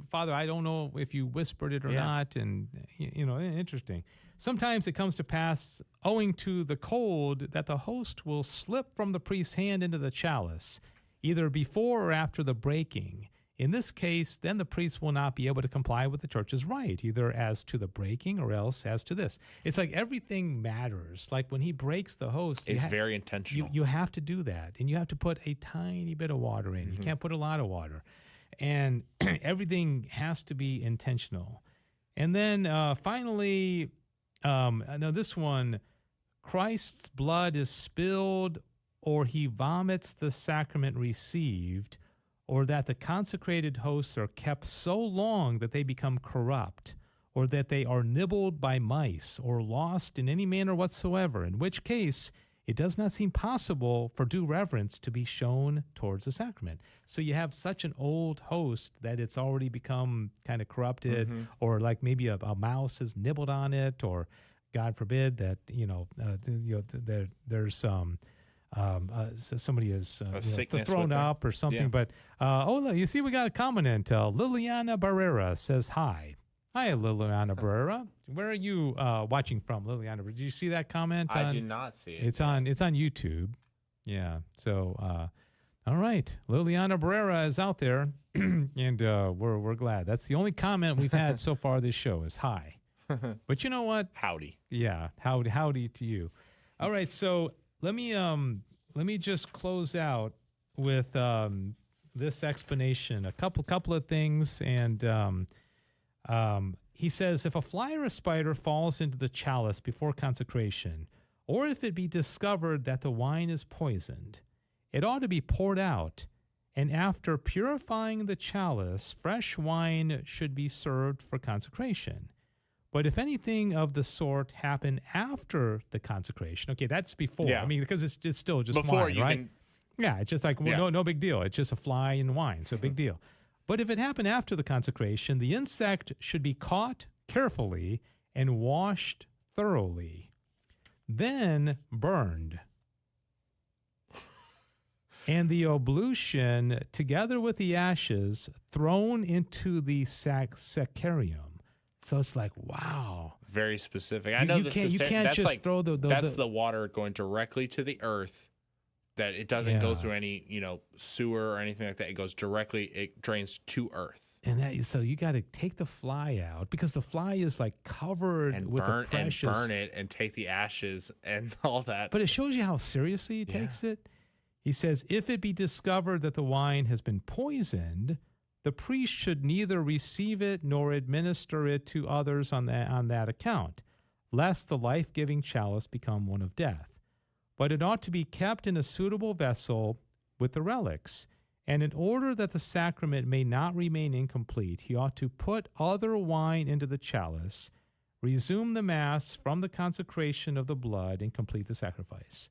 Father, I don't know if you whispered it or not. And, interesting. Sometimes it comes to pass, owing to the cold, that the host will slip from the priest's hand into the chalice, either before or after the breaking. In this case, then the priest will not be able to comply with the church's rite, either as to the breaking or else as to this. It's like everything matters. Like when he breaks the host, It's very intentional. You have to do that, and you have to put a tiny bit of water in. You can't put a lot of water. And everything has to be intentional. And then finally, now this one, Christ's blood is spilled or he vomits the sacrament received, or that the consecrated hosts are kept so long that they become corrupt, or that they are nibbled by mice, or lost in any manner whatsoever, in which case it does not seem possible for due reverence to be shown towards the sacrament. So you have such an old host that it's already become kind of corrupted, or like maybe a mouse has nibbled on it, or God forbid that, there's so somebody is thrown up or something. Yeah. But, look, you see, we got a comment. Liliana Barrera says hi. Hi, Liliana Barrera. Where are you watching from, Liliana? Did you see that comment? I did not see it. It's on YouTube. Yeah. So, all right. Liliana Barrera is out there, and we're glad. That's the only comment we've had so far this show is hi. But you know what? Howdy. Yeah. Howdy to you. All right. So let me just close out with this explanation. A couple of things, and he says, if a fly or a spider falls into the chalice before consecration, or if it be discovered that the wine is poisoned, it ought to be poured out, and after purifying the chalice, fresh wine should be served for consecration. But if anything of the sort happen after the consecration, okay, that's before. Yeah. I mean, because it's still just Before wine, you right? can- Yeah, it's just like, no big deal. It's just a fly in wine, so big deal. But if it happened after the consecration, the insect should be caught carefully and washed thoroughly, then burned. And the ablution, together with the ashes, thrown into the sacrarium. So it's like, wow. Very specific. I know you can't just like, throw that's the water going directly to the earth. That it doesn't go through any, sewer or anything like that. It goes directly. It drains to earth. And so you got to take the fly out because the fly is like covered with the precious. And burn it and take the ashes and all that. But it shows you how seriously he takes it. He says, if it be discovered that the wine has been poisoned, the priest should neither receive it nor administer it to others on that account, lest the life-giving chalice become one of death. But it ought to be kept in a suitable vessel with the relics. And in order that the sacrament may not remain incomplete, he ought to put other wine into the chalice, resume the Mass from the consecration of the blood, and complete the sacrifice.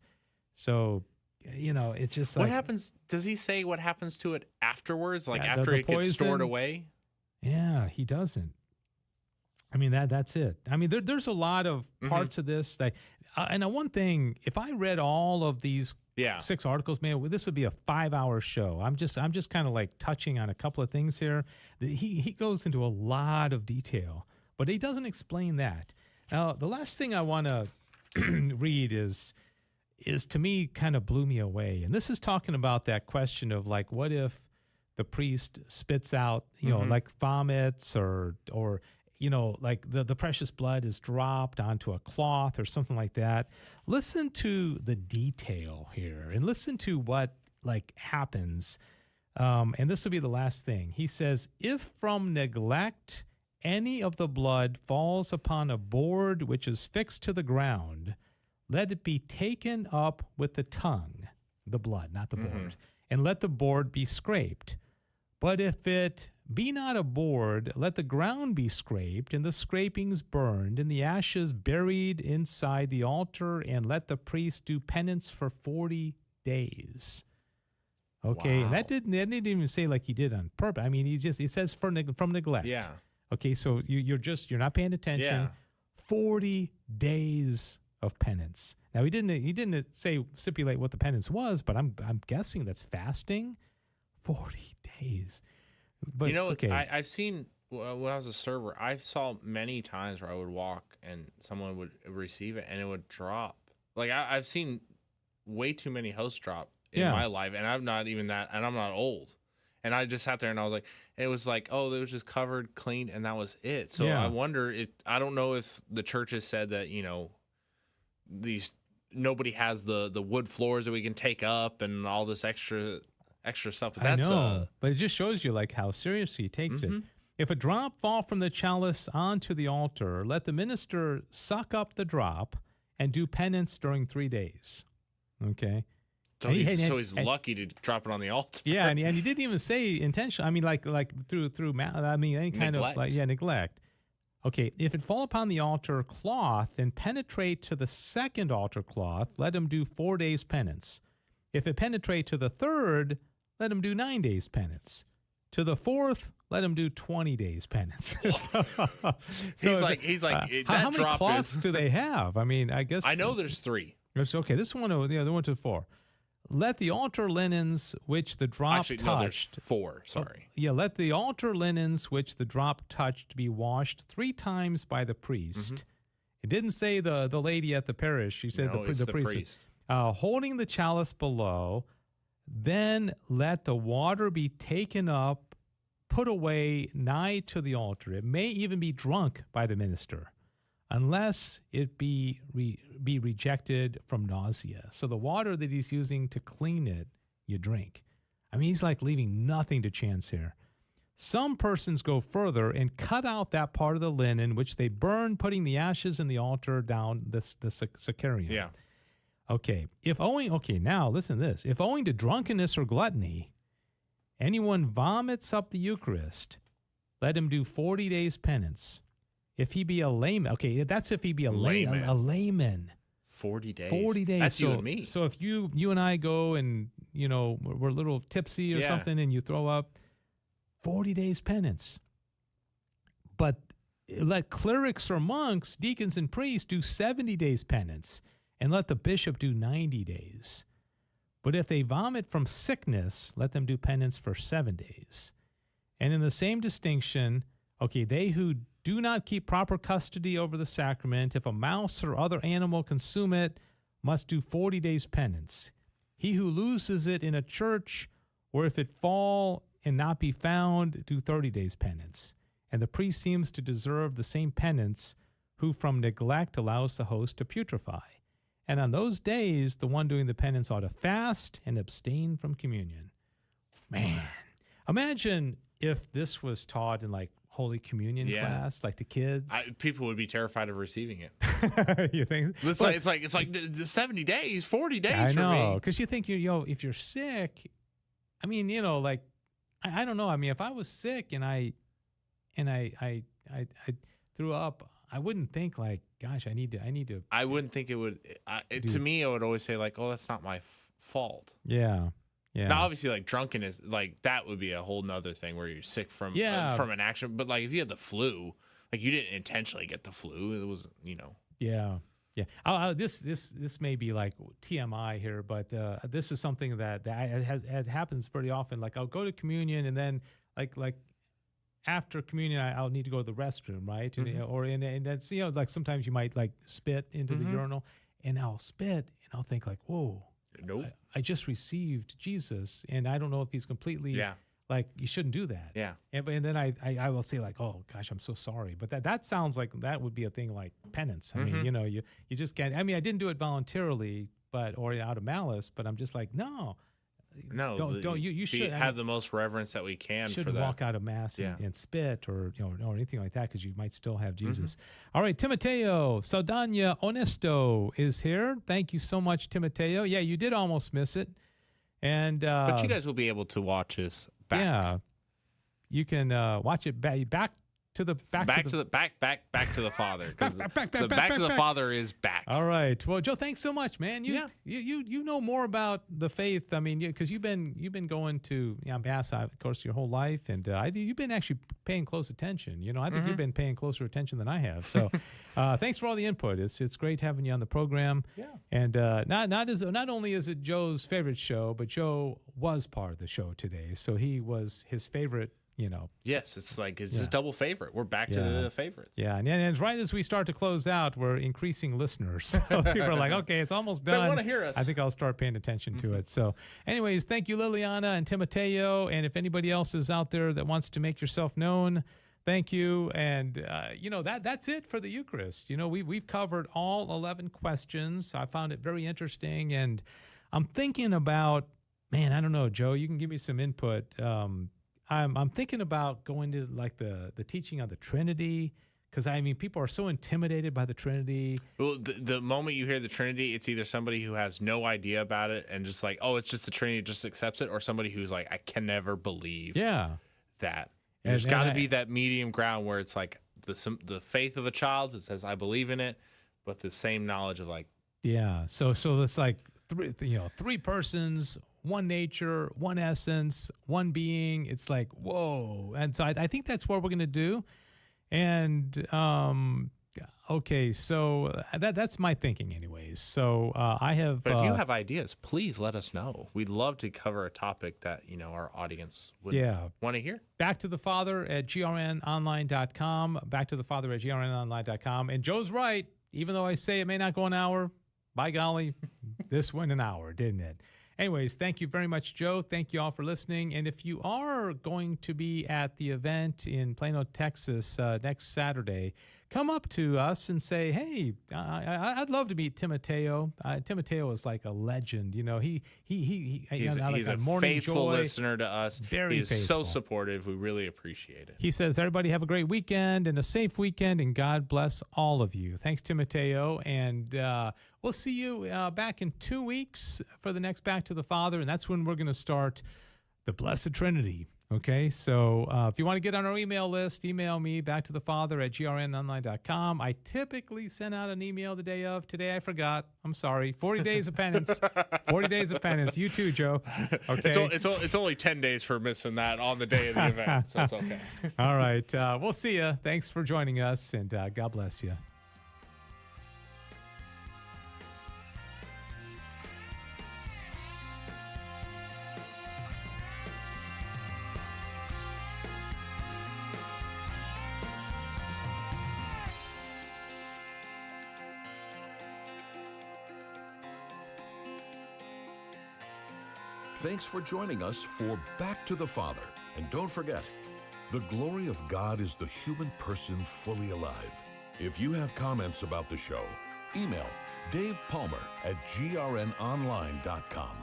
So, it's just like... What happens? Does he say what happens to it afterwards? Like Yeah, after the it gets stored poison. away? Yeah, he doesn't. I mean, that's it. I mean, there's a lot of parts of this that... and one thing, if I read all of these Yeah. 6 articles, man, this would be a 5-hour show. I'm just kind of like touching on a couple of things here. He goes into a lot of detail, but he doesn't explain that. Now, the last thing I want to read is to me kind of blew me away. And this is talking about that question of like, what if the priest spits out, like vomits or like the precious blood is dropped onto a cloth or something like that. Listen to the detail here and listen to what like happens. And this will be the last thing. He says, if from neglect any of the blood falls upon a board which is fixed to the ground, let it be taken up with the tongue, the blood, not the board, and let the board be scraped. But if it be not a board, let the ground be scraped, and the scrapings burned, and the ashes buried inside the altar, and let the priest do penance for 40 days. Okay, Wow. and that didn't even say like he did on purpose. I mean, it says from neglect. Yeah. Okay, so you're not paying attention. Yeah. 40 days of penance. Now he didn't stipulate what the penance was, but I'm guessing that's fasting. 40 days. But okay. I've seen when I was a server, I saw many times where I would walk and someone would receive it and it would drop. Like I've seen way too many hosts drop in my life, and I'm not even that, and I'm not old. And I just sat there and I was like, it was like, oh, it was just covered, cleaned, and that was it. So Yeah. I wonder I don't know if the church has said that, nobody has the wood floors that we can take up and all this extra stuff. But I that's know, but it just shows you like how seriously he takes it. If a drop fall from the chalice onto the altar, let the minister suck up the drop and do penance during 3 days. Okay. so And he's lucky to drop it on the altar. Yeah, and he didn't even say intention. I mean, like through any kind Neglect. of neglect. Okay, if it fall upon the altar cloth and penetrate to the second altar cloth, let him do 4 days penance. If it penetrate to the third, let him do 9 days penance. To the fourth, let him do 20 days penance. He's like, that how many drop cloths is. do they have? I mean, I guess I know there's 3. Okay, this one, the one to 4. Let the altar linens which the drop Actually, touched. no, there's 4. Sorry. Let the altar linens which the drop touched be washed 3 times by the priest. It didn't say the lady at the parish. She said No, it's the the priest. priest. Holding the chalice below, then let the water be taken up, put away nigh to the altar. It may even be drunk by the minister, unless it be rejected from nausea. So the water that he's using to clean it, you drink. I mean, he's like leaving nothing to chance here. Some persons go further and cut out that part of the linen which they burn, putting the ashes in the altar down the sacrarium. Yeah. Okay. Now listen to this. If owing to drunkenness or gluttony, anyone vomits up the Eucharist, let him do 40 days penance. If he be a layman, okay, that's if he be a layman. 40 days. 40 days. That's you and me. So if you and I go and, we're a little tipsy or Yeah. something and you throw up, 40 days penance. But let clerics or monks, deacons and priests do 70 days penance, and let the bishop do 90 days. But if they vomit from sickness, let them do penance for 7 days. And in the same distinction, they who do not keep proper custody over the sacrament, if a mouse or other animal consume it, must do 40 days penance. He who loses it in a church, or if it fall and not be found, do 30 days penance. And the priest seems to deserve the same penance who from neglect allows the host to putrefy. And on those days, the one doing the penance ought to fast and abstain from communion. Man, imagine if this was taught in like Holy Communion class, like to kids, people would be terrified of receiving it. You think? It's like 70 days, 40 days. I know, for me. because you think if you're sick, I mean, like I don't know. I mean, if I was sick and I threw up, I wouldn't think like, gosh, I need to. I wouldn't think it would. To me, I would always say like, oh, that's not my fault. Yeah. Yeah. Now, obviously, like drunkenness, like that would be a whole nother thing where you're sick from an accident. But like if you had the flu, like you didn't intentionally get the flu, it was, Yeah. Yeah. This may be like TMI here, but this is something that it happens pretty often. Like I'll go to communion and then like after communion, I'll need to go to the restroom, right? Mm-hmm. And that's like sometimes you might like spit into the urinal, and I'll spit and I'll think like, whoa. Nope. I just received Jesus, and I don't know if he's completely like you shouldn't do that. Yeah. And then I will say like, oh gosh, I'm so sorry. But that sounds like that would be a thing like penance. I mean, you just can't. I mean, I didn't do it voluntarily, or out of malice. But I'm just like, no. Don't you should have the most reverence that we can. Shouldn't for that. walk out of mass and spit or anything like that, because you might still have Jesus. All right, Timoteo Saldana Honesto is here. Thank you so much, Timoteo. Yeah, you did almost miss it, but you guys will be able to watch this back. Yeah, you can watch it back to the back to the Father. Back to the Father is back. All right. Well, Joe, thanks so much, man. You know more about the faith. I mean, because you've been going to mass, of course, your whole life, and you've been actually paying close attention. I think you've been paying closer attention than I have. So, thanks for all the input. It's great having you on the program. Yeah. And not only is it Joe's favorite show, but Joe was part of the show today, so he was his favorite. Yes, it's a double favorite. We're back to the favorites. Yeah, and right as we start to close out, we're increasing listeners. So people are like, okay, it's almost done. They want to hear us. I think I'll start paying attention to it. So anyways, thank you, Liliana and Timoteo. And if anybody else is out there that wants to make yourself known, thank you. And, that's it for the Eucharist. We've covered all 11 questions. I found it very interesting. And I'm thinking about, man, I don't know, Joe, you can give me some input. I'm thinking about going to like the teaching of the Trinity, because I mean people are so intimidated by the Trinity. Well, the moment you hear the Trinity, it's either somebody who has no idea about it and just like, oh, it's just the Trinity, just accepts it, or somebody who's like, I can never believe that. There's got to be that medium ground where it's like the faith of a child that says I believe in it, but the same knowledge of like so it's like three persons, one nature, one essence, one being. It's like, whoa. And so I think that's what we're going to do. And, okay, so that's my thinking anyways. So I have... But if you have ideas, please let us know. We'd love to cover a topic that, our audience would want to hear. Back to the Father at grnonline.com. Back to the Father at grnonline.com. And Joe's right. Even though I say it may not go an hour, by golly, this went an hour, didn't it? Anyways, thank you very much, Joe. Thank you all for listening. And if you are going to be at the event in Plano, Texas next Saturday, come up to us and say, hey, I'd love to meet Timoteo. Timoteo is like a legend. He's a faithful listener to us. He's so supportive. We really appreciate it. He says, everybody have a great weekend and a safe weekend, and God bless all of you. Thanks, Timoteo. And we'll see you back in 2 weeks for the next Back to the Father, and that's when we're going to start the Blessed Trinity. Okay, so if you want to get on our email list, email me, backtothefather at grnonline.com. I typically send out an email the day of. Today I forgot. I'm sorry. 40 days of penance. 40 days of penance. You too, Joe. Okay. It's only 10 days for missing that on the day of the event, so it's okay. All right. We'll see you. Thanks for joining us, and God bless you. Thanks for joining us for Back to the Father. And don't forget, the glory of God is the human person fully alive. If you have comments about the show, email Dave Palmer at grnonline.com.